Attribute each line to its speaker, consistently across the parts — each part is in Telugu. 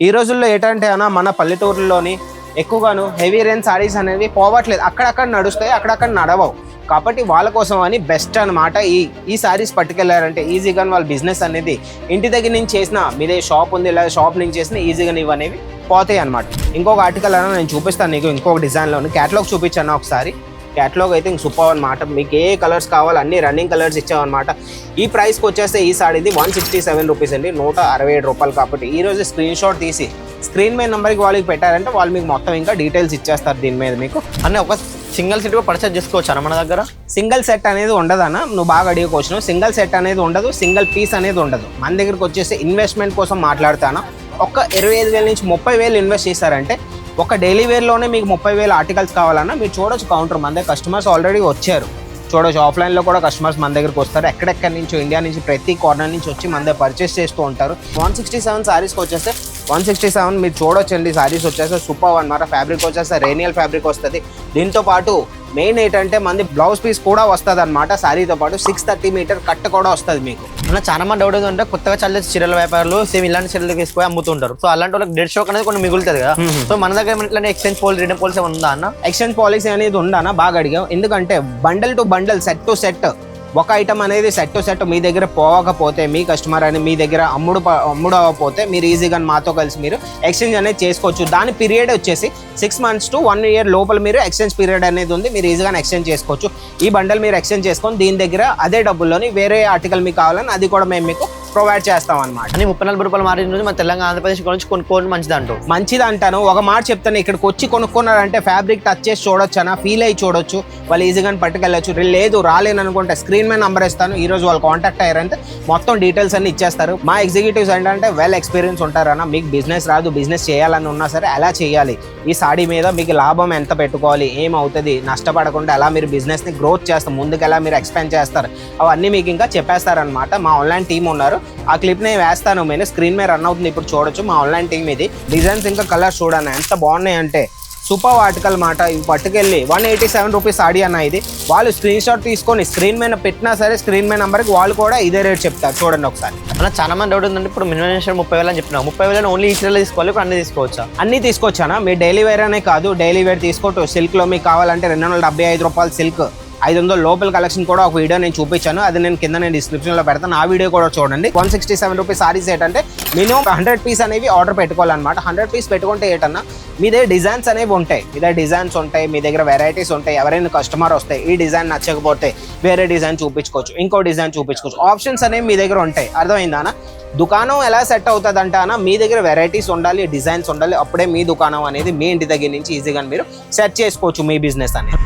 Speaker 1: ఈ రోజుల్లో ఏంటంటే అన్న మన పల్లెటూరులోని ఎక్కువగాను హెవీ రేంజ్ సారీస్ అనేవి పోవట్లేదు. అక్కడక్కడ నడుస్తాయి, అక్కడక్కడ నడవవు. కాబట్టి వాళ్ళ కోసం అని బెస్ట్ అనమాట. ఈ సారీస్ పట్టుకెళ్ళారంటే ఈజీగా వాళ్ళ బిజినెస్ అనేది ఇంటి దగ్గర నుంచి చేసిన, మీదే షాప్ ఉంది లేదా షాప్ నుంచి చేసిన ఈజీగా ఇవనేవి పోతాయి అనమాట. ఇంకొక ఆర్టికల్ అన్న నేను చూపిస్తాను నీకు, ఇంకొక డిజైన్లోని క్యాటలాగ్ చూపించాను ఒకసారి. క్యాటలాగ్ అయితే ఇంక సూపర్ అనమాట. మీకు ఏ కలర్స్ కావాలి అన్ని రన్నింగ్ కలర్స్ ఇచ్చామన్నమాట. ఈ ప్రైస్కి వచ్చేస్తే ఈ సారీది 167 రూపీస్ అండి, 167 రూపాయలు. కాబట్టి ఈ రోజు స్క్రీన్ షాట్ తీసి స్క్రీన్ మీద నెంబర్కి వాళ్ళకి పెట్టారంటే వాళ్ళు మీకు మొత్తం ఇంకా డీటెయిల్స్ ఇచ్చేస్తారు దీని మీద. మీకు
Speaker 2: అన్నీ ఒక సింగిల్ సెట్ పర్చేస్ చేసుకోవచ్చు అన్న మన దగ్గర.
Speaker 1: సింగిల్ సెట్ అనేది ఉండదన్న, నువ్వు బాగా అడిగొచ్చు. సింగిల్ సెట్ అనేది ఉండదు, సింగిల్ పీస్ అనేది ఉండదు. మన దగ్గరకు వచ్చేసి ఇన్వెస్ట్మెంట్ కోసం మాట్లాడతాను. ఒక 25,000 నుంచి 30,000 ఇన్వెస్ట్ చేశారంటే ఒక డైలీ వేర్లోనే మీకు 30,000 ఆర్టికల్స్ కావాలన్నా మీరు చూడొచ్చు. కౌంటర్ మన దగ్గర కస్టమర్స్ ఆల్రెడీ వచ్చారు చూడొచ్చు. ఆఫ్లైన్లో కూడా కస్టమర్స్ మన దగ్గరకు వస్తారు. ఎక్కడెక్కడి నుంచో ఇండియా నుంచి ప్రతి కార్నర్ నుంచి వచ్చి మన దగ్గర పర్చేస్ చేస్తూ ఉంటారు. 167 సారీస్కి వచ్చేస్తే 167 మీరు చూడొచ్చండి. సారీస్ వచ్చేస్తే సూపర్ అనమాట. ఫ్యాబ్రిక్ వచ్చేస్తే రేనియల్ ఫ్యాబ్రిక్ వస్తుంది. దీంతో పాటు మెయిన్ ఏంటంటే మంది బ్లౌజ్ పీస్ కూడా వస్తుంది అనమాట. శారీతో పాటు 630 మీటర్ కట్ కూడా వస్తుంది మీకు.
Speaker 2: అన్న చాలా మంది డౌట్ ఏంటంటే కొత్తగా చల్లే చీరల వ్యాపారులు సేమ్ ఇలాంటి చీరలు తీసుకొని అమ్ముతుంటారు. సో అలాంటి వాళ్ళకి డెడ్ స్టాక్ అనేది కొన్ని మిగులుతుంది కదా. సో మన దగ్గర ఇట్లాంటి ఎక్స్చేంజ్ పాలసీ, రిటర్న్ పాలసీ ఉందా అన్న?
Speaker 1: ఎక్స్చేంజ్ పాలసీ అనేది ఉందన్న, బాగా అడిగాం. ఎందుకంటే bundle to bundle, set to set, ఒక ఐటమ్ అనేది సెట్ టు సెట్ మీ దగ్గర పోవకపోతే, మీ కస్టమర్ అని మీ దగ్గర అమ్ముడు అవ్వకపోతే మీరు ఈజీగా మాతో కలిసి మీరు ఎక్స్చేంజ్ అనేది చేసుకోవచ్చు. దాని పీరియడ్ వచ్చేసి 6 months to 1 year లోపల మీరు ఎక్స్చేంజ్ పీరియడ్ అనేది ఉంది. మీరు ఈజీగా ఎక్స్చేంజ్ చేసుకోవచ్చు. ఈ బండల్ మీరు ఎక్స్చేంజ్ చేసుకొని దీని దగ్గర అదే డబ్బుల్లోని వేరే ఆర్టికల్ మీకు కావాలని అది కూడా మేము మీకు ప్రొవైడ్ చేస్తాం అనమాట.
Speaker 2: అని 34 రూపాయలు మారిన రోజు మన తెలంగాణ ఆంధ్రప్రదేశ్ నుంచి కొనుక్కోవడం మంచిది
Speaker 1: అంటాను. ఒక మాట చెప్తాను, ఇక్కడికి వచ్చి కొనుక్కున్నారంటే ఫ్యాబ్రిక్ టచ్ చేసి చూడొచ్చు అన్న, ఫీల్ అయ్యి చూడొచ్చు. వాళ్ళు ఈజీగా పట్టుకెళ్ళచ్చు. లేదు రాలేను అనుకుంటే స్క్రీన్ మీద నంబర్ ఇస్తాను. ఈ రోజు వాళ్ళు కాంటాక్ట్ అయ్యారంటే మొత్తం డీటెయిల్స్ అన్ని ఇచ్చేస్తారు. మా ఎగ్జిక్యూటివ్స్ ఏంటంటే వెల్ ఎక్స్పీరియన్స్ ఉంటారన్న. మీకు బిజినెస్ రాదు, బిజినెస్ చేయాలని ఉన్నా సరే ఎలా చేయాలి, ఈ సాడీ మీద మీకు లాభం ఎంత పెట్టుకోవాలి, ఏమవుతుంది, నష్టపడకుండా ఎలా మీరు బిజినెస్ని గ్రోత్ చేస్తారు, ముందుకు ఎలా మీరు ఎక్స్పాండ్ చేస్తారు, అవన్నీ మీకు ఇంకా చెప్పేస్తారనమాట. మా ఆన్లైన్ టీమ్ ఉన్నారు. ఆ క్లిప్ నేను వేస్తాను, నేను స్క్రీన్ మీద రన్ అవుతుంది, ఇప్పుడు చూడొచ్చు. మా ఆన్లైన్ టీమ్ ఇది. డిజైన్స్ ఇంకా కలర్స్ చూడన్న ఎంత బాగున్నాయి అంటే సూపర్ ఆర్టికల్ మాట. ఇవి పట్టుకెళ్ళి 187 రూపీస్ సాడీ అన్న. ఇది వాళ్ళు స్క్రీన్ షాట్ తీసుకొని స్క్రీన్ మీద పెట్టినా సరే స్క్రీన్ మీద నెంబర్కి వాళ్ళు కూడా ఇదే రేట్ చెప్తారు. చూడండి ఒకసారి.
Speaker 2: అలా చాలా మంది డౌట్ ఉందంటే ఇప్పుడు మినిమం 30,000 అని చెప్పినా, 30,000 ఓన్లీ ఈ చీరలు తీసుకోవాలి, ఇప్పుడు అన్ని తీసుకోవచ్చా?
Speaker 1: అన్నీ తీసుకోవచ్చానా. మీరు డైలీ వేర్ అనే కాదు, డైలీ వేర్ తీసుకోవచ్చు. సిల్క్లో మీకు కావాలంటే 275 రూపాయలు సిల్క్, 500 లోపల కలెక్షన్ కూడా ఒక వీడియో నేను చూపించాను. అది నేను కింద డిస్క్రిప్షన్లో పెడతాను. ఆ వీడియో కూడా చూడండి. 167 రూపీస్ సారీస్ ఏంటంటే మినిమం 100 పీస్ అనేవి ఆర్డర్ పెట్టుకోవాలన్నమాట. 100 పీస్ పెట్టుకుంటే ఏంటన్నా మీ దగ్గర డిజైన్స్ అనేవి ఉంటాయి, మీ దగ్గర వెరైటీస్ ఉంటాయి. ఎవరైనా కస్టమర్ వస్తే ఈ డిజైన్ నచ్చకపోతే వేరే డిజైన్ చూపించుకోవచ్చు, ఇంకో డిజైన్ చూపించుకోవచ్చు. ఆప్షన్స్ అనేవి మీ దగ్గర ఉంటాయి. అర్థమైందానా? దుకాణం ఎలా సెట్ అవుతుంది అంటే అన్న మీ దగ్గర వెరైటీస్ ఉండాలి, డిజైన్స్ ఉండాలి. అప్పుడే మీ దుకాణం అనేది మీ ఇంటి దగ్గర నుంచి ఈజీగా మీరు సెట్ చేసుకోవచ్చు మీ బిజినెస్ అనేది.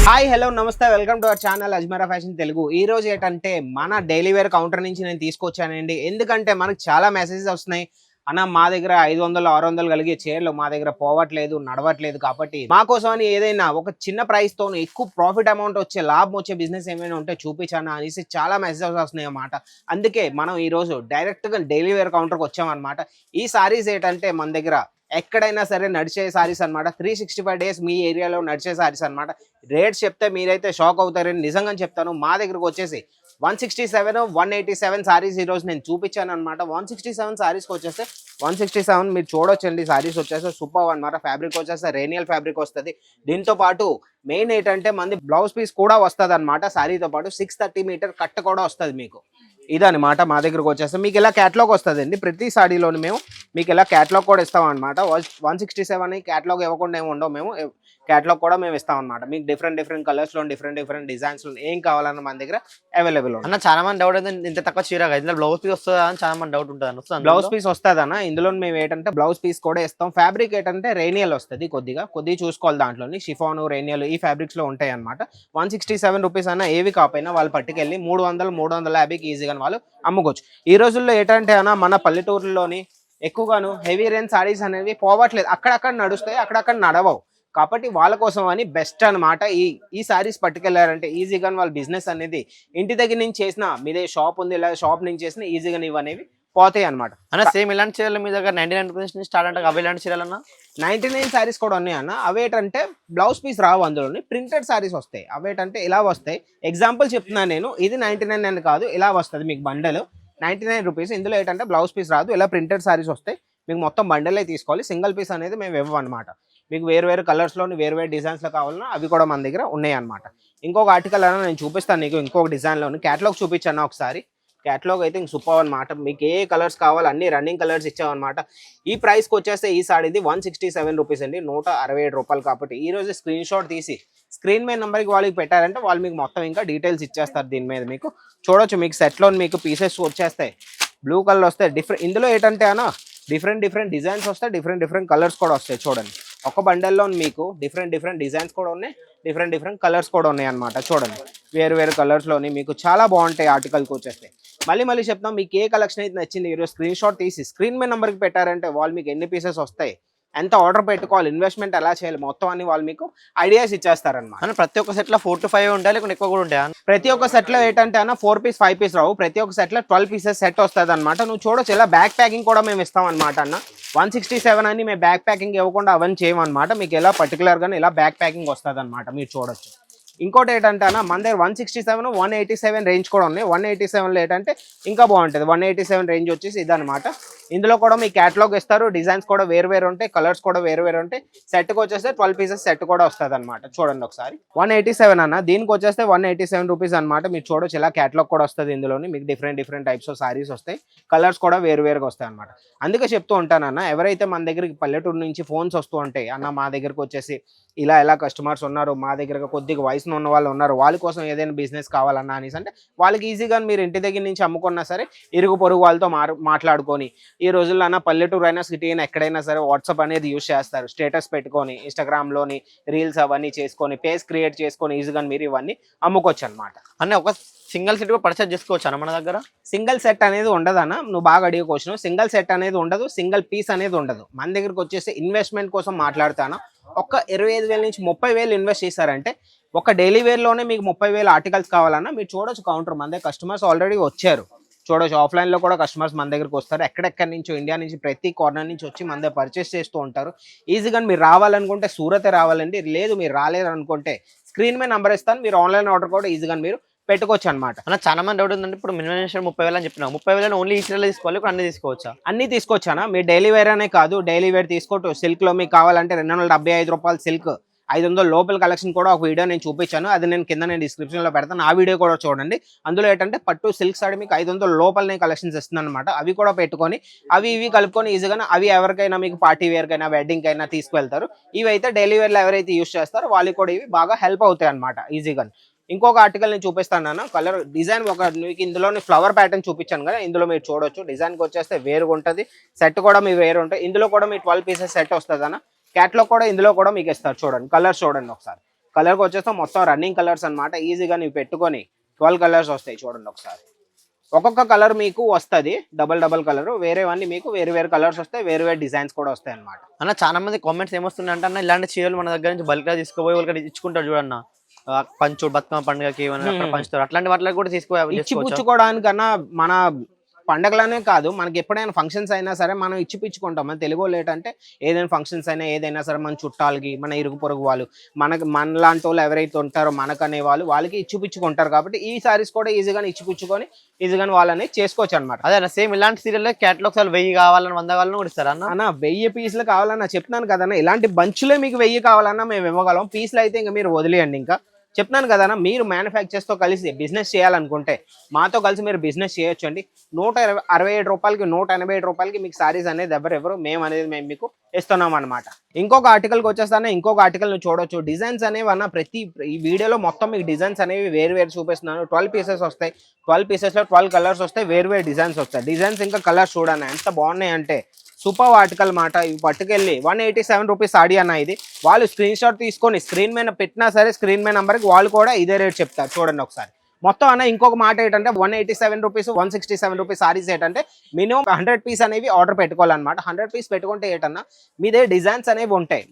Speaker 1: హాయ్, హలో, నమస్తే, welcome to our channel Ajmeera fashion Telugu. ఈ రోజు ఏంటంటే మన డైలీ వేర్ కౌంటర్ నుంచి నేను తీసుకొచ్చానండి. ఎందుకంటే మనకు చాలా మెసేజెస్ వస్తున్నాయి, అన్న మా దగ్గర 500, 600 కలిగే చీరలు మా దగ్గర పోవట్లేదు, నడవట్లేదు. కాబట్టి మా కోసం అని ఏదైనా ఒక చిన్న ప్రైస్తో ఎక్కువ ప్రాఫిట్ అమౌంట్ వచ్చే, లాభం వచ్చే బిజినెస్ ఏమైనా ఉంటే చూపించాను అనేసి చాలా మెసేజెస్ వస్తున్నాయి అన్నమాట. అందుకే మనం ఈరోజు డైరెక్ట్గా డైలీ వేర్ కౌంటర్కి వచ్చామన్నమాట. ఈ సారీస్ ఏంటంటే మన దగ్గర ఎక్కడైనా సరే నడిచే సారీస్ అనమాట. 365 days మీ ఏరియాలో నడిచే సారీస్ అనమాట. రేట్స్ చెప్తే మీరైతే షాక్ అవుతారని నిజంగా చెప్తాను. మా దగ్గరకు వచ్చేసి 167, 187 సారీస్ ఈరోజు నేను చూపించాను అనమాట. 167 సారీస్కి వచ్చేస్తే 167 మీరు చూడొచ్చండి. సారీస్ వచ్చేస్తే సూపర్ అనమాట. ఫ్యాబ్రిక్ వచ్చేస్తే రేనియల్ ఫ్యాబ్రిక్ వస్తుంది. దీంతో పాటు మెయిన్ ఏంటంటే మంది బ్లౌజ్ పీస్ కూడా వస్తుంది అనమాట. సారీతో పాటు 630 మీటర్ కట్ కూడా వస్తుంది మీకు. ఇదనమాట మా దగ్గరకు వచ్చేస్తే మీకు ఇలా క్యాటలాగ్ వస్తుంది అండి. ప్రతి సాడీలోని మేము మీకు ఇలా క్యాటలాగ్ కూడా ఇస్తాం అనమాట. 167 క్యాటలాగ్ ఇవ్వకుండా ఏమి ఉండవు. మేము క్యాటలాగ్ కూడా మేము ఇస్తాం అనమాట. మీకు డిఫరెంట్ కలర్స్లో డిఫరెంట్ డిజైన్స్లో ఏం కావాలన్నా మన దగ్గర అవైలబుల్ ఉంది.
Speaker 2: అన్న చాలా మంది డౌట్ అయితే ఇంత తక్కువ చీర ఇందులో బ్లౌజ్ పీస్ వస్తుందా అని చాలా మంది డౌట్ ఉంటుంది.
Speaker 1: బ్లౌజ్ పీస్ వస్తుంది అన్న. ఇందులో మేము ఏంటంటే బ్లౌజ్ పీస్ కూడా ఇస్తాం. ఫ్యాబ్రిక్ ఏంటంటే రేనియల్ వస్తుంది. కొద్దిగా చూసుకోవాలి. దాంట్లోని షిఫాను, రేనియల్ ఈ ఫ్యాబ్రిక్స్లో ఉంటాయి అనమాట. 167 రూపీస్ అన్న ఏవి కాకపోయినా వాళ్ళు పట్టుకెళ్ళి 300, 350కి ఈజీగా వాళ్ళు అమ్ముకోవచ్చు. ఈ రోజుల్లో ఏంటంటే అన్న మన పల్లెటూరులోని ఎక్కువగాను హెవీ రేంజ్ సారీస్ అనేవి పోవట్లేదు. అక్కడక్కడ నడుస్తాయి, అక్కడక్కడ నడవవు. కాబట్టి వాళ్ళ కోసం అని బెస్ట్ అనమాట. ఈ సారీస్ పట్టుకెళ్ళారంటే ఈజీగా వాళ్ళ బిజినెస్ అనేది ఇంటి దగ్గర నుంచి చేసిన, మీదే షాప్ ఉంది లేదా షాప్ నుంచి చేసిన ఈజీగా ఇవనేవి పోతాయి అనమాట.
Speaker 2: అన్న సేమ్ ఇలాంటి చీరలు మీ దగ్గర 99 రూపీస్ నుంచి స్టార్ట్ అంటే అవి ఇలాంటి చీరలన్నా
Speaker 1: 99 సారీస్ కూడా ఉన్నాయి అన్న. అవేటంటే బ్లౌజ్ పీస్ రావు, అందులోని ప్రింటెడ్ సారీస్ వస్తాయి. అవేటంటే ఇలా వస్తాయి. ఎగ్జాంపుల్ చెప్తున్నాను నేను, ఇది 99 అని కాదు, ఇలా వస్తుంది మీకు బండలు 99 రూపీస్. ఇందులో ఏంటంటే బ్లౌజ్ పీస్ రాదు, ఇలా ప్రింటెడ్ సారీస్ వస్తాయి. మీకు మొత్తం బండిలే తీసుకోవాలి, సింగిల్ పీస్ అనేది మేము ఇవ్వమన్నమాట. మీకు వేరు కలర్స్లోని వేరు డిజైన్స్లో కావాలన్నా అవి కూడా మన దగ్గర ఉన్నాయి అనమాట. ఇంకొక ఆర్టికల్ అయినా నేను చూపిస్తాను నీకు, ఇంకొక డిజైన్లోని క్యాటలాగ్ చూపించాను ఒకసారి. క్యాటలాగ్ అయితే ఇంక సూపర్ అనమాట. మీకు ఏ కలర్స్ కావాలి అన్ని రన్నింగ్ కలర్స్ ఇచ్చామన్నమాట. ఈ ప్రైస్కి వచ్చేస్తే ఈ సారీది 167 రూపీస్ అండి, 167 రూపాయలు. కాబట్టి ఈ రోజు స్క్రీన్ షాట్ తీసి స్క్రీన్ మీద నెంబర్కి వాళ్ళకి పెట్టారంటే వాళ్ళు మీకు మొత్తం ఇంకా డీటెయిల్స్ ఇచ్చేస్తారు. దీని మీద మీకు చూడొచ్చు, మీకు సెట్లో మీకు పీసెస్ వచ్చేస్తాయి, బ్లూ కలర్ వస్తాయి. ఇందులో ఏంటంటే అన్న డిఫరెంట్ డిజైన్స్ వస్తాయి, డిఫరెంట్ కలర్స్ కూడా వస్తాయి. చూడండి, ఒక బండల్లో మీకు డిఫరెంట్ డిజైన్స్ కూడా ఉన్నాయి, డిఫరెంట్ కలర్స్ కూడా ఉన్నాయి అనమాట. చూడండి, వేరు కలర్స్లోని మీకు చాలా బాగుంటాయి ఆర్టికల్కి వచ్చేస్తాయి. మళ్ళీ చెప్తాం, మీకు ఏ కలెక్షన్ అయితే నచ్చింది ఈరోజు స్క్రీన్ షాట్ తీసి స్క్రీన్ మీద నెంబర్కి పెట్టారంటే వాళ్ళు మీకు ఎన్ని పీసెస్ వస్తాయి, ఎంత ఆర్డర్ పెట్టుకోవాలి, ఇన్వెస్ట్మెంట్ ఎలా చేయాలి, మొత్తం అన్ని వాళ్ళు మీకు ఐడియాస్ ఇచ్చేస్తారనమాట.
Speaker 2: ప్రతి ఒక్క సెట్లో 4 to 5 ఉంటాయి, లేకుంటే ఎక్కువ కూడా ఉంటాయా?
Speaker 1: ప్రతి ఒక్క సెట్లో ఏంటంటే అన్న 4 పీస్ 5 పీస్ రావు, ప్రతి ఒక్క సెట్లో 12 పీసెస్ సెట్ వస్తుంది అనమాట. నువ్వు చూడొచ్చు, ఇలా బ్యాక్ ప్యాకింగ్ కూడా మేము ఇస్తాం అనమాట అన్న. 167 అని మేము బ్యాక్ ప్యాకింగ్ ఇవ్వకుండా అవన్నీ చేయమన్నమాట. మీకు ఎలా పర్టికులర్గా ఇలా బ్యాక్ ప్యాకింగ్ వస్తుంది అనమాట, మీరు చూడొచ్చు. ఇంకోటి ఏంటంటే అన్న మన దగ్గర 167, 187 రేంజ్ కూడా ఉన్నాయి. 187లో ఏంటంటే ఇంకా బాగుంటుంది. 187 రేంజ్ వచ్చేసి ఇదనమాట. ఇందులో కూడా మీ క్యాటలాగ్ ఇస్తారు, డిజైన్స్ కూడా వేరు ఉంటాయి, కలర్స్ కూడా వేరు ఉంటాయి. సెట్కి వచ్చేస్తే 12 పీసెస్ సెట్ కూడా వస్తుంది అనమాట. చూడండి ఒకసారి, 187 అన్న, దీనికి వచ్చేస్తే 187 రూపీస్ అనమాట. మీరు చూడొచ్చు, ఇలా క్యాటలాగ్ కూడా వస్తుంది. ఇందులోని మీకు డిఫరెంట్ టైప్స్ ఆఫ్ సారీస్ వస్తాయి, కలర్స్ కూడా వేరుగా వస్తాయి అనమాట. అందుకే చెప్తూ ఉంటానన్న, ఎవరైతే మన దగ్గరికి పల్లెటూరు నుంచి ఫోన్స్ వస్తూ ఉంటాయి అన్న, మా దగ్గరకు వచ్చేసి ఇలా కస్టమర్స్ ఉన్నారు, మా దగ్గర కొద్దిగా వయసులో ఉన్న వాళ్ళు ఉన్నారు, వాళ్ళ కోసం ఏదైనా బిజినెస్ కావాలన్నా అనేసి అంటే వాళ్ళకి ఈజీగా మీరు ఇంటి దగ్గర నుంచి అమ్ముకున్నా సరే ఇరుగు పొరుగు వాళ్ళతో మాట్లాడుకొని, ఈ రోజుల్లో అన్న పల్లెటూరు అయినా సిటీ అయినా ఎక్కడైనా సరే వాట్సాప్ అనేది యూజ్ చేస్తారు. స్టేటస్ పెట్టుకొని ఇన్స్టాగ్రామ్లోని రీల్స్ అవన్నీ చేసుకొని పేజ్ క్రియేట్ చేసుకొని ఈజీగా మీరు ఇవన్నీ అమ్ముకోవచ్చు అనమాట.
Speaker 2: అంటే ఒక సింగిల్ సెట్ కూడా పర్చేస్ చేసుకోవచ్చు అన్న మన దగ్గర?
Speaker 1: సింగిల్ సెట్ అనేది ఉండదు అన్న, నువ్వు బాగా అడిగే క్వశ్చన్. సింగిల్ సెట్ అనేది ఉండదు, సింగిల్ పీస్ అనేది ఉండదు. మన దగ్గరకు వచ్చేసి ఇన్వెస్ట్మెంట్ కోసం మాట్లాడతాను. ఒక 25,000 నుంచి 30,000 ఇన్వెస్ట్ చేశారంటే ఒక డైలీ వేర్లోనే మీకు 30,000 ఆర్టికల్స్ కావాలన్నా మీరు చూడొచ్చు. కౌంటర్ మన దగ్గర కస్టమర్స్ ఆల్రెడీ వచ్చారు, చూడొచ్చు. ఆఫ్లైన్లో కూడా కస్టమర్స్ మన దగ్గరకు వస్తారు, ఎక్కడెక్కడి నుంచో ఇండియా నుంచి ప్రతి కార్నర్ నుంచి వచ్చి మన దగ్గర పర్చేస్ చేస్తూ ఉంటారు. ఈజీగా మీరు రావాలనుకుంటే సూరతే రావాలండి, లేదు మీరు రాలేరు అనుకుంటే స్క్రీన్ మీద నెంబర్ ఇస్తాను, మీరు ఆన్లైన్ ఆర్డర్ కూడా ఈజీగా మీరు పెట్టుకోవచ్చు అనమాట.
Speaker 2: అన్న చాలా మంది డౌట్ ఉందంటే, ఇప్పుడు మినిమం 30,000 అని చెప్పినా, 30,000 ఓన్లీ ఈ చీరలు తీసుకోవాలి, ఇప్పుడు అన్ని తీసుకోవచ్చా?
Speaker 1: అన్ని తీసుకోవచ్చు అన్న. మీరు డైలీ వేర్ అనే కాదు, డైలీ వేర్ తీసుకోవచ్చు. సిల్క్లో మీకు కావాలంటే 275 రూపాయలు సిల్క్, 500 లోపల కలెక్షన్ కూడా ఒక వీడియో నేను చూపించాను, అది నేను డిస్క్రిప్షన్లో పెడతాను, ఆ వీడియో కూడా చూడండి. అందులో ఏంటంటే పట్టు సిల్క్ సారీ మీకు 500 లోపలనే కలెక్షన్స్ ఇస్తుంది అనమాట. అవి కూడా పెట్టుకొని అవి ఇవి కలుపుకొని ఈజీగా అవి ఎవరికైనా మీకు పార్టీ వేర్కైనా వెడ్డింగ్ అయినా తీసుకువెళ్తారు. ఇవి అయితే డైలీ వేర్లో ఎవరైతే యూస్ చేస్తారో వాళ్ళకి కూడా ఇవి బాగా హెల్ప్ అవుతాయి అనమాట ఈజీగా. ఇంకొక ఆర్టికల్ నేను చూపిస్తాను, కలర్ డిజైన్ ఒక మీకు ఇందులోని ఫ్లవర్ ప్యాటర్న్ చూపించాను కదా, ఇందులో మీరు చూడొచ్చు. డిజైన్కి వచ్చేస్తే వేరుగా ఉంటుంది, సెట్ కూడా మీ వేరు ఉంటాయి. ఇందులో కూడా మీ 12 పీసెస్ సెట్ వస్తుంది అన్న. క్యాట్లాగ్ కూడా ఇందులో కూడా మీకు ఇస్తారు. చూడండి కలర్స్ చూడండి ఒకసారి. కలర్కి వచ్చేస్తే మొత్తం రన్నింగ్ కలర్స్ అనమాట. ఈజీగా నీవు పెట్టుకొని 12 కలర్స్ వస్తాయి. చూడండి ఒకసారి, ఒక్కొక్క కలర్ మీకు వస్తుంది డబల్ కలర్, వేరేవన్నీ మీకు వేరు కలర్స్ వస్తాయి, వేరు డిజైన్స్ కూడా వస్తాయి అనమాట.
Speaker 2: అన్న చాలా మంది కామెంట్స్ ఏమొస్తున్నాయి అంటే, అన్న ఇలాంటి చీరలు మన దగ్గర నుంచి బల్క్గా తీసుకుపోయి వాళ్ళకి ఇచ్చుకుంటారు చూడన్న, పంచు బతుకమ్మ పండుగకి పంచుతారు, అట్లాంటి వాటికి కూడా
Speaker 1: ఇచ్చిపుచ్చుకోవడానికన్నా మన పండగలనే కాదు, మనకి ఎప్పుడైనా ఫంక్షన్స్ అయినా సరే మనం ఇచ్చిపుచ్చుకుంటాం. మన తెలుగు ఏంటంటే ఏదైనా ఫంక్షన్స్ అయినా ఏదైనా సరే మన చుట్టాలకి, మన ఇరుగు పొరుగు వాళ్ళు, మనలాంటి వాళ్ళు ఎవరైతే ఉంటారో మనకనే వాళ్ళకి ఇచ్చిపుచ్చుకుంటారు. కాబట్టి ఈ సారీస్ కూడా ఈజీగా ఇచ్చిపుచ్చుకొని ఈజీగా వాళ్ళని చేసుకోవచ్చు అనమాట.
Speaker 2: అదే సేమ్ ఇలాంటి సీరియల్ క్యాటలాగ్స్ 1000 కావాలని 100 కావాలని కూడా ఇస్తారా అన్న?
Speaker 1: 1000 పీసులు కావాలన్నా చెప్తున్నాను కదన్నా, ఇలాంటి బంచులే మీకు 1000 కావాలన్నా మేము ఇవ్వగలం. పీసులు అయితే ఇంకా మీరు వదిలేయండి. ఇంకా చెప్తున్నాను కదన్నా, మీరు మ్యానుఫ్యాక్చర్స్తో కలిసి బిజినెస్ చేయాలనుకుంటే మాతో కలిసి మీరు బిజినెస్ చేయొచ్చు అండి. 167 రూపాయలకి 187 రూపాయలకి మీకు సారీస్ అనేది ఎవరు మేము మీకు ఇస్తున్నాం అనమాట. ఇంకొక ఆర్టికల్కి వచ్చేస్తానే, ఇంకొక ఆర్టికల్ నువ్వు చూడొచ్చు. డిజైన్స్ అనేవి అన్న ప్రతి ఈ వీడియోలో మొత్తం మీకు డిజైన్స్ అనేవి వేరు చూపిస్తున్నాను. 12 పీసెస్ వస్తాయి, 12 పీసెస్లో 12 కలర్స్ వస్తాయి, వేరు డిజైన్స్ వస్తాయి. డిజైన్స్ ఇంకా కలర్స్ చూడన్నా ఎంత బాగున్నాయి అంటే సూపర్ ఆర్టికల్ మాట. ఇవి పట్టుకెళ్ళి 187 రూపీస్ సాడీ అన్న. ఇది వాళ్ళు స్క్రీన్ షాట్ తీసుకొని స్క్రీన్ మీద పెట్టినా సరే స్క్రీన్ మీద నెంబర్కి వాళ్ళు కూడా ఇదే రేట్ చెప్తారు. చూడండి ఒకసారి. మొత్తం అన్న ఇంకొక మాట ఏంటంటే 187 రూపీస్ 167 రూపీస్ సారీస్ ఏంటంటే మినిమం 100 పీస్ అనేవి ఆర్డర్ పెట్టుకోవాలన్నమాట. 100 పీస్ పెట్టుకుంటే ఏంటన్నా మీ దగ్గర డిజైన్స్ అనేవి ఉంటాయి,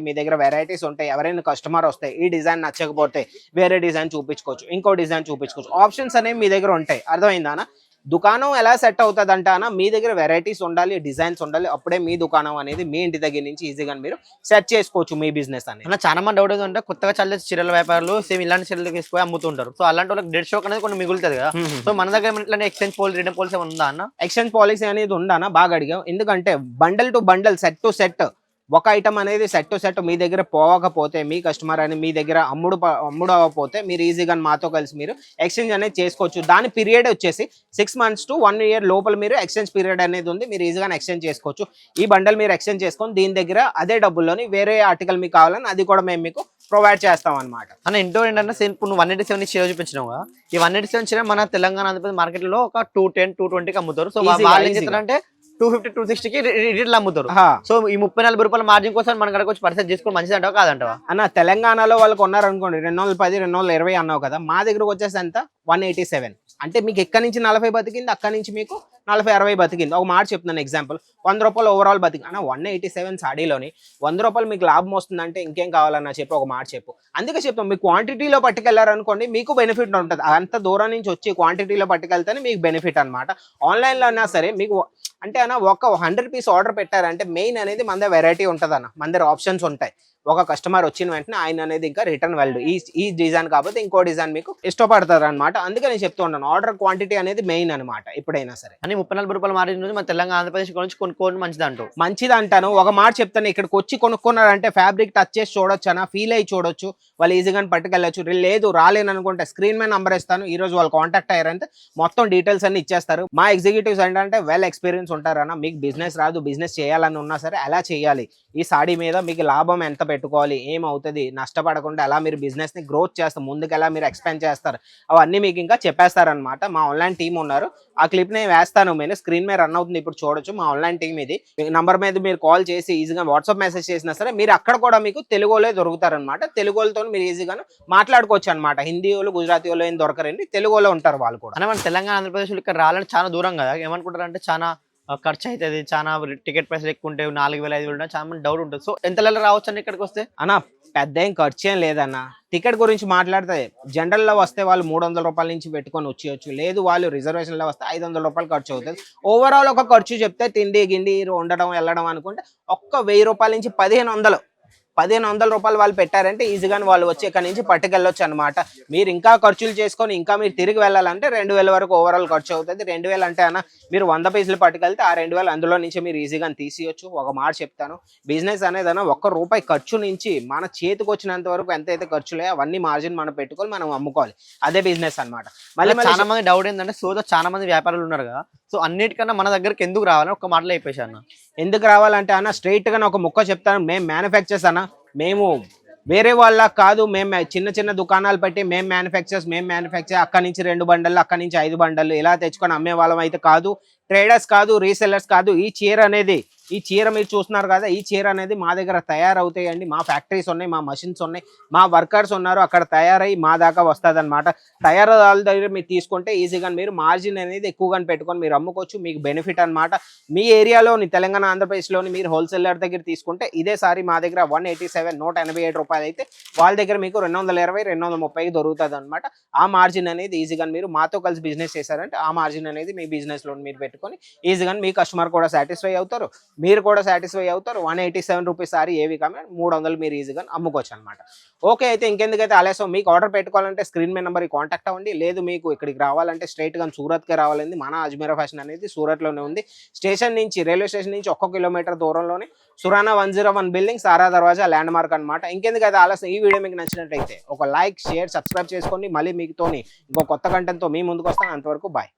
Speaker 1: మీ దగ్గర వెరైటీస్ ఉంటాయి. ఎవరైనా కస్టమర్ వస్తాయి, ఈ డిజైన్ నచ్చకపోతే వేరే డిజైన్ చూపించుకోవచ్చు, ఇంకో డిజైన్ చూపించుకోవచ్చు. ఆప్షన్స్ అనేవి మీ దగ్గర ఉంటాయి. అర్థమైందా? దుకాణం ఎలా సెట్ అవుతుంది అంటే అన్న మీ దగ్గర వెరైటీస్ ఉండాలి, డిజైన్స్ ఉండాలి, అప్పుడే మీ దుకాణం అనేది మీ ఇంటి దగ్గర నుంచి ఈజీగా మీరు సెట్ చేసుకోవచ్చు మీ బిజినెస్ అనేది.
Speaker 2: అన్న చాలా మంది డౌట్ ఏంటంటే కొత్తగా చల్లే చీరల వ్యాపారులు సేమ్ ఇలాంటి చీరలు తీసుకొని అమ్ముతుంటారు. సో అలాంటి వాళ్ళకి డెడ్ స్టాక్ అనేది కొన్ని మిగులుతుంది కదా. సో మన దగ్గర ఇట్లాంటి ఎక్స్చేంజ్ పాలసీ రిటర్న్ పాలసీ ఉందా అన్న?
Speaker 1: ఎక్స్చేంజ్ పాలసీ అనేది ఉండానా బాగా అడిగాం. ఎందుకంటే bundle to bundle, set to set, ఒక ఐటమ్ అనేది సెట్ టు సెట్ మీ దగ్గర పోవకపోతే, మీ కస్టమర్ అని మీ దగ్గర అమ్ముడు అవ్వకపోతే మీరు ఈజీగా మాతో కలిసి మీరు ఎక్స్చేంజ్ అనేది చేసుకోవచ్చు. దాని పీరియడ్ వచ్చేసి 6 months to 1 year లోపల మీరు ఎక్స్చేంజ్ పీరియడ్ అనేది ఉంది. మీరు ఈజీగా ఎక్స్చేంజ్ చేసుకోవచ్చు. ఈ బండల్ మీరు ఎక్స్చేంజ్ చేసుకొని దీని దగ్గర అదే డబ్బుల్లోని వేరే ఆర్టికల్ మీకు కావాలని అది కూడా మేము మీకు ప్రొవైడ్ చేస్తాం అనమాట.
Speaker 2: అన్న ఇంటో ఏంటంటే సేమ్ ఇప్పుడు నువ్వు 187 చీర చూపించినావు కదా, ఈ 187 చీర మన తెలంగాణ ఆంధ్రప్రదేశ్ మార్కెట్ లో ఒక 210, 220కి అమ్ముతారు. సో వాళ్ళు ఏం చేస్తారంటే 250, 260కి రిటైల్ అమ్ముతారు. సో ఈ 30-40 రూపాయల మార్జిన్ కోసం మన కనుక వచ్చి పర్చేస్ చేసుకోవడం మంచిది అంటావా కాదంటావా?
Speaker 1: అన్న తెలంగాణలో వాళ్ళకి ఉన్నారనుకోండి 210, 220 అన్నావు కదా, మా దగ్గరకు వచ్చేసి ఎంత 187. అంటే మీకు ఎక్కడి నుంచి 40 బతికింది, అక్కడి నుంచి మీకు 40-60 బతికింది. ఒక మాట చెప్తున్నాను ఎగ్జాంపుల్, 100 రూపాయలు ఓవరాల్ బతికి అన్న 187 సాడీలోని 100 రూపాయలు మీకు లాభం వస్తుందంటే ఇంకేం కావాలన్నా చెప్పి ఒక మాట చెప్పు. అందుకే చెప్తాం, మీకు క్వాంటిటీలో పట్టుకెళ్లారనుకోండి మీకు బెనిఫిట్ ఉంటుంది. అంత దూరం నుంచి వచ్చి క్వాంటిటీలో పట్టుకెళ్తేనే మీకు బెనిఫిట్ అనమాట. ఆన్లైన్లో అయినా సరే మీకు అంటే అన్న ఒక 100 పీస్ ఆర్డర్ పెట్టారంటే మెయిన్ అనేది మన దగ్గర వెరైటీ ఉంటుంది అన్న, మన దగ్గర ఆప్షన్స్ ఉంటాయి. ఒక కస్టమర్ వచ్చిన వెంటనే ఆయన అనేది ఇంకా రిటర్న్ వెల్డ్ ఈ డిజైన్ కాకపోతే ఇంకో డిజైన్ మీకు ఇష్టపడతారు అనమాట. అందుకే నేను చెప్తూ ఉన్నాను ఆర్డర్ క్వాంటిటీ అనేది మెయిన్ అనమాట ఎప్పుడైనా సరే.
Speaker 2: అని 30-40 రూపాయల మార్జిన్ నుంచి మన తెలంగాణ ఆంధ్రప్రదేశ్ నుంచి కొనుక్కోవడం మంచిది అంటూ.
Speaker 1: మంచిది అంటాను. ఒక మాట చెప్తాను, ఇక్కడికి వచ్చి కొనుక్కున్నారంటే ఫ్యాబ్రిక్ టచ్ చేసి చూడొచ్చు అన్న, ఫీల్ అయ్యి చూడొచ్చు, వాళ్ళు ఈజీగా పట్టుకెళ్ళచ్చు. లేదు రాలేను అనుకుంటే స్క్రీన్ మీద నంబర్ ఇస్తాను, ఈ రోజు వాళ్ళు కాంటాక్ట్ అయ్యారంటే మొత్తం డీటెయిల్స్ అన్ని ఇచ్చేస్తారు. మా ఎగ్జిక్యూటివ్స్ ఏంటంటే వెల్ ఎక్స్పీరియన్స్ ఉంటారన్న. మీకు బిజినెస్ రాదు, బిజినెస్ చేయాలని ఉన్నా సరే ఎలా చేయాలి, ఈ సాడీ మీద మీకు లాభం ఎంత పెట్టుకోవాలి, ఏమవుతుంది, నష్టపడకుండా ఎలా మీరు బిజినెస్ ని గ్రోత్ చేస్తారు, ముందుకు ఎలా మీరు ఎక్స్పాండ్ చేస్తారు, అవన్నీ మీకు ఇంకా చెప్పేస్తారనమాట. మా ఆన్లైన్ టీమ్ ఉన్నారు, ఆ క్లిప్ నేను వేస్తాను, నేను స్క్రీన్ మీద రన్ అవుతుంది ఇప్పుడు చూడొచ్చు. మా ఆన్లైన్ టీమ్ ఇది, నంబర్ మీద మీరు కాల్ చేసి ఈజీగా వాట్సాప్ మెసేజ్ చేసినా సరే మీరు అక్కడ కూడా మీకు తెలుగులో దొరుకుతారనమాట. తెలుగులతో మీరు ఈజీగా మాట్లాడుకోవచ్చు అనమాట. హిందీ వాళ్ళు, గుజరాతీ వాళ్ళు ఏం దొరకరండి, తెలుగులో ఉంటారు వాళ్ళు కూడా.
Speaker 2: అంటే మన తెలంగాణ ఆంధ్రప్రదేశ్ ఇక్కడ రావాలంటే చాలా దూరం కదా, ఏమనుకుంటారు అంటే చాలా ఖర్చు అవుతుంది, చాలా టికెట్ ప్రైస్లు ఎక్కువ ఉంటాయి, 4,000-5,000 చాలా మంది డౌట్ ఉంటుంది. సో ఎంత రావచ్చు అండి ఇక్కడికి వస్తే? అన్న
Speaker 1: పెద్ద ఏం ఖర్చు ఏం లేదన్న. టికెట్ గురించి మాట్లాడితే జనరల్లో వస్తే వాళ్ళు 300 రూపాయల నుంచి పెట్టుకొని వచ్చేయచ్చు. లేదు వాళ్ళు రిజర్వేషన్లో వస్తే 500 రూపాయలు ఖర్చు అవుతుంది. ఓవరాల్ ఒక ఖర్చు చెప్తే తిండి గిండి ఉండడం వెళ్ళడం అనుకుంటే ఒక్క 1000 రూపాయల నుంచి 1500 రూపాయలు వాళ్ళు పెట్టారంటే ఈజీగా వాళ్ళు వచ్చి ఇక్కడ నుంచి పట్టుకెళ్ళొచ్చు అనమాట. మీరు ఇంకా ఖర్చులు చేసుకొని ఇంకా మీరు తిరిగి వెళ్ళాలంటే 2000 వరకు ఓవరాల్ ఖర్చు అవుతుంది. 2000 అంటే అన్న మీరు 100 పీసులు పట్టుకెళ్తే ఆ 2000 అందులో నుంచి మీరు ఈజీగా తీసేయచ్చు. ఒక మాట చెప్తాను, బిజినెస్ అనేది అన్న ₹1 ఖర్చు నుంచి మన చేతికి వచ్చినంత వరకు ఎంతైతే ఖర్చులే అవన్నీ మార్జిన్ మనం పెట్టుకొని మనం అమ్ముకోవాలి. అదే బిజినెస్ అనమాట. మళ్ళీ
Speaker 2: చాలా మంది డౌట్ ఏంటంటే సోదో చాలా మంది వ్యాపారులు ఉన్నారు కదా, సో అన్నిటికన్నా మన దగ్గరికి ఎందుకు రావాలని ఒక మాటలో అయిపోయాను అన్న.
Speaker 1: ఎందుకు రావాలంటే అన్న స్ట్రైట్ గా ఒక ముక్క చెప్తాను, మేము మ్యానుఫ్యాక్చర్స్ అన్న, మేము వేరే వాళ్ళ కాదు, మేము చిన్న దుకాణాలు పెట్టి మేము మ్యానుఫ్యాక్చర్ అక్కడి నుంచి 2 బండలు అక్కడి నుంచి 5 బండలు ఇలా తెచ్చుకొని అమ్మే వాళ్ళం అయితే కాదు. ట్రేడర్స్ కాదు, రీసెల్లర్స్ కాదు. ఈ చీర మీరు చూస్తున్నారు కదా, ఈ చీర అనేది మా దగ్గర తయారవుతాయండి. మా ఫ్యాక్టరీస్ ఉన్నాయి, మా మషిన్స్ ఉన్నాయి, మా వర్కర్స్ ఉన్నారు, అక్కడ తయారై మా దాకా వస్తుంది అనమాట. తయారీదారుల దగ్గర మీరు తీసుకుంటే ఈజీగా మీరు మార్జిన్ అనేది ఎక్కువగా పెట్టుకొని మీరు అమ్ముకోవచ్చు. మీకు బెనిఫిట్ అనమాట. మీ ఏరియాలోని తెలంగాణ ఆంధ్రప్రదేశ్లోని మీరు హోల్సేలర్ దగ్గర తీసుకుంటే ఇదే సారి మా దగ్గర 187 రూపాయలు అయితే వాళ్ళ దగ్గర మీకు 220, 230కి దొరుకుతుంది అనమాట. ఆ మార్జిన్ అనేది ఈజీగా మీరు మాతో కలిసి బిజినెస్ చేశారంటే ఆ మార్జిన్ అనేది మీ బిజినెస్ లో మీరు పెట్టుకొని ఈజీగా మీ కస్టమర్ కూడా సాటిస్ఫై అవుతారు, మీరు కూడా సాటిస్ఫై అవుతారు. 187 రూపీస్ సారీ ఏవి కానీ 300 మీరు ఈజీగా అమ్ముకోవచ్చు అనమాట. ఓకే, అయితే ఇంకెందుకైతే ఆలస్యం, మీకు ఆర్డర్ పెట్టుకోవాలంటే స్క్రీన్ మీద నెంబర్కి కాంటాక్ట్ అవ్వండి. లేదు మీకు ఇక్కడికి రావాలంటే స్ట్రైట్గా సూరత్కే రావాలండి. మన అజ్మీరా ఫ్యాషన్ అనేది సూరత్లోనే ఉంది. స్టేషన్ నుంచి, రైల్వే స్టేషన్ నుంచి 1 కిలోమీటర్ దూరంలోనే సురానా 101 బిల్డింగ్, సారా దర్వాజా ల్యాండ్ మార్క్ అనమాట. ఇంకెందుకైతే ఆలస్యం, ఈ వీడియో మీకు నచ్చినట్టయితే ఒక లైక్, షేర్, సబ్స్క్రైబ్ చేసుకోండి. మళ్ళీ మీతోని ఇంకో కొత్త కంటెంట్తో మీ ముందుకు వస్తాను. అంతవరకు బాయ్.